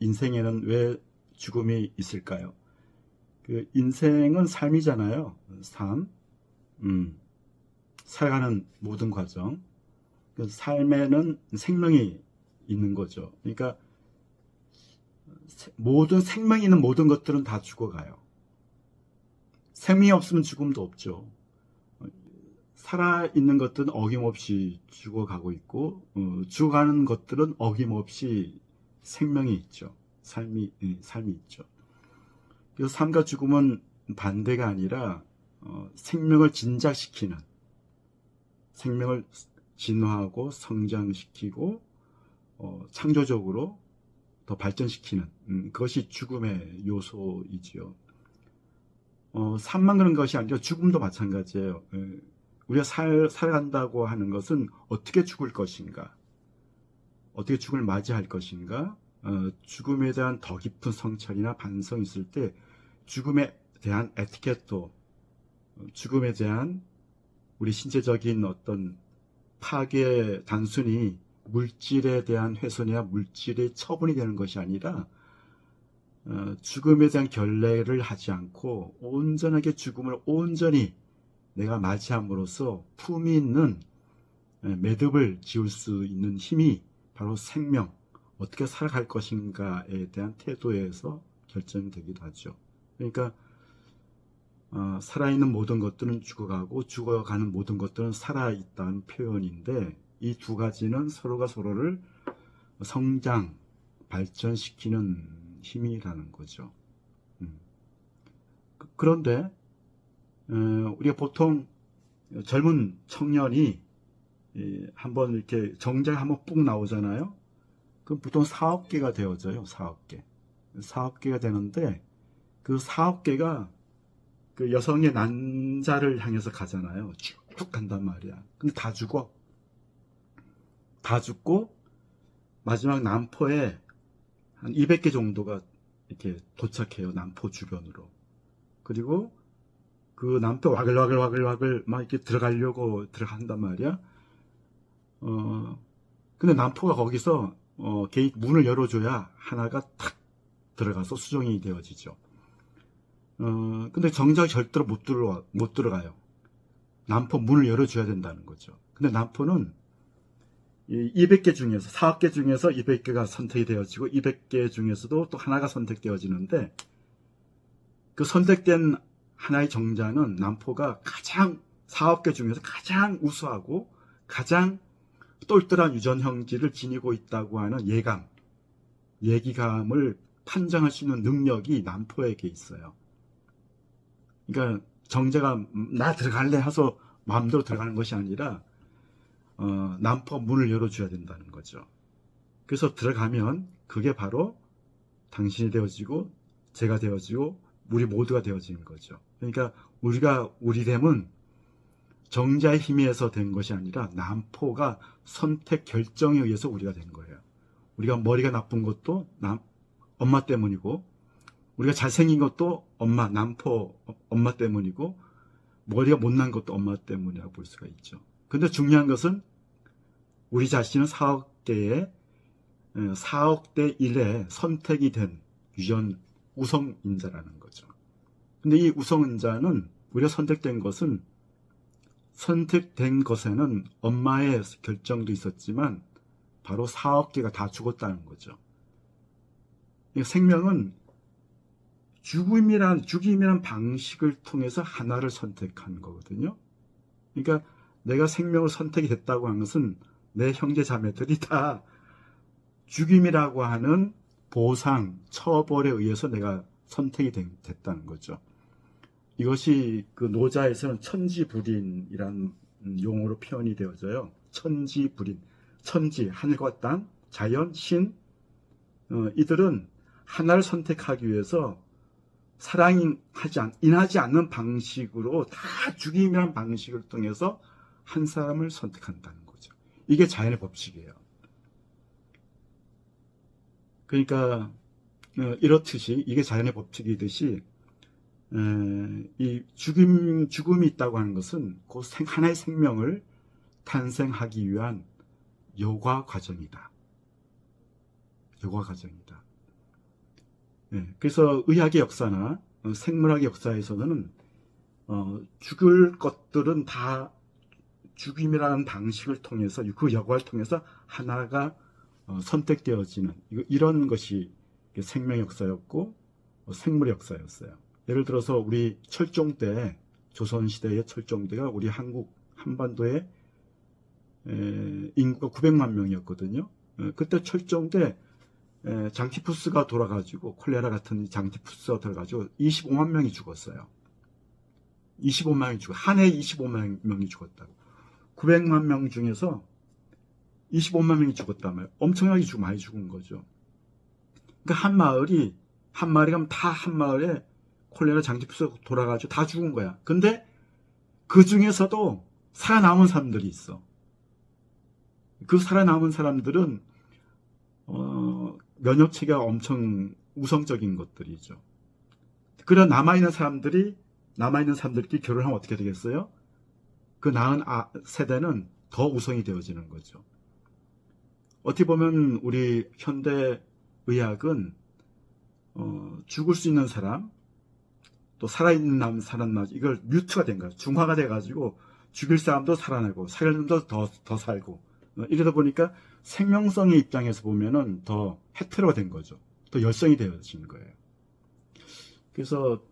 인생에는 왜 죽음이 있을까요? 그 인생은 삶이잖아요. 삶, 살아가는 모든 과정. 그 삶에는 생명이 있는 거죠. 그러니까 모든 생명이 있는 모든 것들은 다 죽어가요. 생명이 없으면 죽음도 없죠. 살아있는 것들은 어김없이 죽어가고 있고, 죽어가는 것들은 어김없이 생명이 있죠. 삶이 있죠. 그래서 삶과 죽음은 반대가 아니라 생명을 진작시키는, 생명을 진화하고 성장시키고 창조적으로 더 발전시키는 그것이 죽음의 요소이지요. 삶만 그런 것이 아니라 죽음도 마찬가지예요. 우리가 살아간다고 하는 것은 어떻게 죽을 것인가, 어떻게 죽음을 맞이할 것인가, 죽음에 대한 더 깊은 성찰이나 반성이 있을 때 죽음에 대한 에티켓도, 죽음에 대한 우리 신체적인 어떤 파괴, 단순히 물질에 대한 훼손이나 물질의 처분이 되는 것이 아니라 죽음에 대한 결례를 하지 않고 온전하게 죽음을 온전히 내가 맞이함으로써 품이 있는 매듭을 지을 수 있는 힘이 바로 생명, 어떻게 살아갈 것인가에 대한 태도에서 결정되기도 하죠. 그러니까 살아있는 모든 것들은 죽어가고 죽어가는 모든 것들은 살아있다는 표현인데, 이 두 가지는 서로가 서로를 성장, 발전시키는 힘이라는 거죠. 그런데 우리가 보통 젊은 청년이 한번 이렇게 정장 한번 뿍 나오잖아요. 그럼 보통 사업계가 되어져요. 사업계가 되는데, 그 사업계가 그 여성의 난자를 향해서 가잖아요. 쭉 간단 말이야. 근데 다 죽고 마지막 남포에 한 200개 정도가 이렇게 도착해요. 남포 주변으로. 그리고 그 남포 와글와글 막 이렇게 들어간단 말이야. 근데 남포가 거기서 게이트 문을 열어줘야 하나가 탁 들어가서 수정이 되어지죠. 근데 정작 절대로 못 들어가요. 남포 문을 열어줘야 된다는 거죠. 근데 남포는 200개 중에서, 4개 중에서 200개가 선택이 되어지고 200개 중에서도 또 하나가 선택되어지는데, 그 선택된 하나의 정자는 남포가 가장 4개 중에서 가장 우수하고 가장 똘똘한 유전 형질을 지니고 있다고 하는 예기감을 판정할 수 있는 능력이 남포에게 있어요. 그러니까 정자가 나 들어갈래 해서 마음대로 들어가는 것이 아니라 남포 문을 열어줘야 된다는 거죠. 그래서 들어가면 그게 바로 당신이 되어지고 제가 되어지고 우리 모두가 되어지는 거죠. 그러니까 우리됨은 정자의 힘에서 된 것이 아니라 남포가 선택 결정에 의해서 우리가 된 거예요. 우리가 머리가 나쁜 것도 엄마 때문이고, 우리가 잘생긴 것도 남포 엄마 때문이고, 머리가 못난 것도 엄마 때문이라고 볼 수가 있죠. 근데 중요한 것은 우리 자신은 4억 대 1에 선택이 된 유전 우성인자라는 거죠. 근데 이 우성인자는, 우리가 선택된 것에는 엄마의 결정도 있었지만 바로 4억 개가 다 죽었다는 거죠. 생명은 죽임이란 방식을 통해서 하나를 선택한 거거든요. 그러니까 내가 생명을 선택이 됐다고 하는 것은 내 형제 자매들이 다 죽임이라고 하는 보상, 처벌에 의해서 내가 선택이 됐다는 거죠. 이것이 그 노자에서는 천지불인이라는 용어로 표현이 되어져요. 천지불인, 천지, 하늘과 땅, 자연, 신, 이들은 하나를 선택하기 위해서 인하지 않는 방식으로 다 죽임이라는 방식을 통해서 한 사람을 선택한다는 거죠. 이게 자연의 법칙이에요. 그러니까 이렇듯이, 이게 자연의 법칙이듯이 이 죽음이 있다고 하는 것은 그 하나의 생명을 탄생하기 위한 요과 과정이다. 예, 그래서 의학의 역사나 생물학의 역사에서는 죽을 것들은 다 죽임이라는 방식을 통해서 그 여과를 통해서 하나가 선택되어지는 이런 것이 생명의 역사였고 생물의 역사였어요. 예를 들어서 우리 철종대, 조선시대의 철종대가 우리 한국 한반도의 인구가 900만 명이었거든요. 그때 철종대 장티푸스가 돌아가지고 콜레라 같은 장티푸스가 돌아가지고 25만 명이 죽었어요. 25만 명이 죽어. 한 해에 25만 명이 죽었다고. 900만 명 중에서 25만 명이 죽었단 말이에요. 엄청나게 많이 죽은 거죠. 그러니까 한 마을이 다 한 마을에 콜레라 장티푸스가 돌아가지고 다 죽은 거야. 근데 그 중에서도 살아남은 사람들이 있어. 그 살아남은 사람들은 면역체계가 엄청 우성적인 것들이죠. 그런 남아있는 사람들끼리 결혼하면 어떻게 되겠어요? 그 낳은 세대는 더 우성이 되어지는 거죠. 어떻게 보면 우리 현대 의학은 죽을 수 있는 사람, 또 살아있는 사람, 이걸 뮤트가 된 거예요. 중화가 돼가지고 죽일 사람도 살아나고 살릴 사람도 더 살고 이러다 보니까 생명성의 입장에서 보면은 더 헤테로가 된 거죠. 더 열성이 되어지는 거예요. 그래서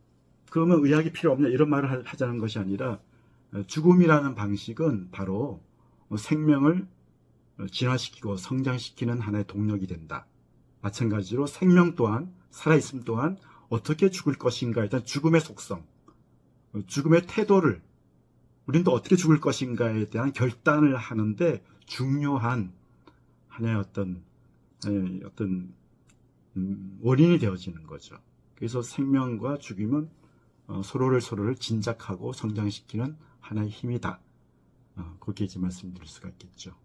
그러면 의학이 필요 없냐 이런 말을 하자는 것이 아니라 죽음이라는 방식은 바로 생명을 진화시키고 성장시키는 하나의 동력이 된다. 마찬가지로 생명 또한 살아있음 또한 어떻게 죽을 것인가 일단 죽음의 속성, 죽음의 태도를 우리는 또 어떻게 죽을 것인가에 대한 결단을 하는데 중요한 하나의 어떤 원인이 되어지는 거죠. 그래서 생명과 죽임은 서로를 진작하고 성장시키는 하나의 힘이다. 그렇게 이제 말씀드릴 수가 있겠죠.